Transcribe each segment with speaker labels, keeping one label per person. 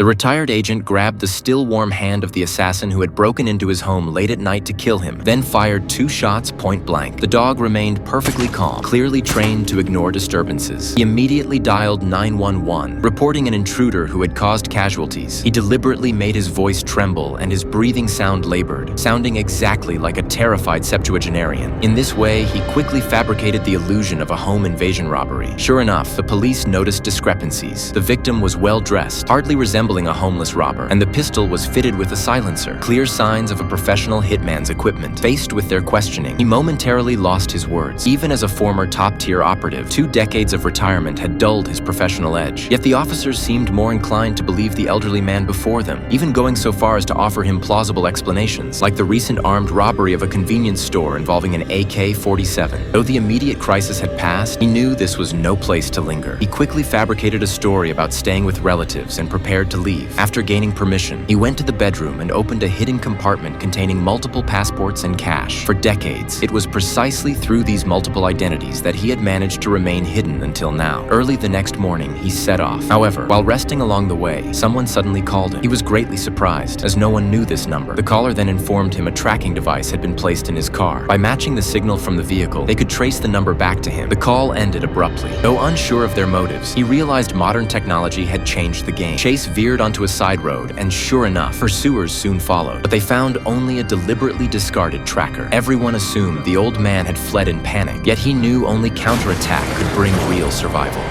Speaker 1: The retired agent grabbed the still warm hand of the assassin who had broken into his home late at night to kill him, then fired 2 shots point blank. The dog remained perfectly calm, clearly trained to ignore disturbances. He immediately dialed 911, reporting an intruder who had caused casualties. He deliberately made his voice tremble and his breathing sound labored, sounding exactly like a terrified septuagenarian. In this way, he quickly fabricated the illusion of a home invasion robbery. Sure enough, the police noticed discrepancies. The victim was well-dressed, hardly resembling a homeless robber, and the pistol was fitted with a silencer, clear signs of a professional hitman's equipment. Faced with their questioning, he momentarily lost his words. Even as a former top-tier operative, 2 decades of retirement had dulled his professional edge. Yet the officers seemed more inclined to believe the elderly man before them, even going so far as to offer him plausible explanations, like the recent armed robbery of a convenience store involving an AK-47. Though the immediate crisis had passed, he knew this was no place to linger. He quickly fabricated a story about staying with relatives and prepared to leave. After gaining permission, he went to the bedroom and opened a hidden compartment containing multiple passports and cash. For decades, it was precisely through these multiple identities that he had managed to remain hidden until now. Early the next morning, he set off. However, while resting along the way, someone suddenly called him. He was greatly surprised, as no one knew this number. The caller then informed him a tracking device had been placed in his car. By matching the signal from the vehicle, they could trace the number back to him. The call ended abruptly. Though unsure of their motives, he realized modern technology had changed the game. Chase veered onto a side road, and sure enough, pursuers soon followed. But they found only a deliberately discarded tracker. Everyone assumed the old man had fled in panic, yet he knew only counterattack could bring real survival.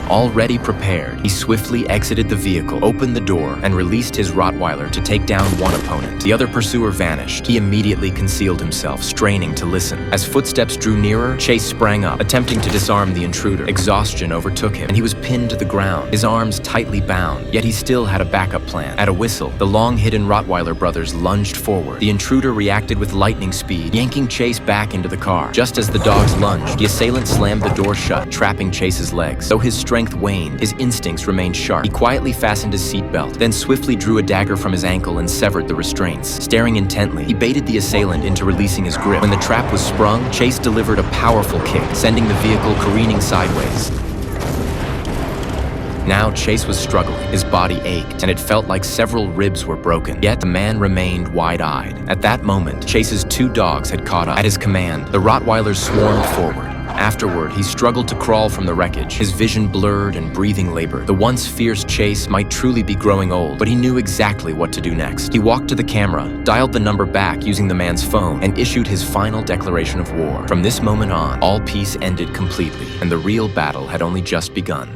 Speaker 1: Already prepared, he swiftly exited the vehicle, opened the door, and released his Rottweiler to take down one opponent. The other pursuer vanished. He immediately concealed himself, straining to listen. As footsteps drew nearer, Chase sprang up, attempting to disarm the intruder. Exhaustion overtook him, and he was pinned to the ground, his arms tightly bound, yet he still had a backup plan. At a whistle, the long-hidden Rottweiler brothers lunged forward. The intruder reacted with lightning speed, yanking Chase back into the car. Just as the dogs lunged, the assailant slammed the door shut, trapping Chase's legs. Though his strength waned, his instincts remained sharp. He quietly fastened his seatbelt, then swiftly drew a dagger from his ankle and severed the restraints. Staring intently, he baited the assailant into releasing his grip. When the trap was sprung, Chase delivered a powerful kick, sending the vehicle careening sideways. Now Chase was struggling. His body ached, and it felt like several ribs were broken. Yet the man remained wide-eyed. At that moment, Chase's 2 dogs had caught up. At his command, the Rottweilers swarmed forward. Afterward, he struggled to crawl from the wreckage, his vision blurred and breathing labored. The once fierce Chase might truly be growing old, but he knew exactly what to do next. He walked to the camera, dialed the number back using the man's phone, and issued his final declaration of war. From this moment on, all peace ended completely, and the real battle had only just begun.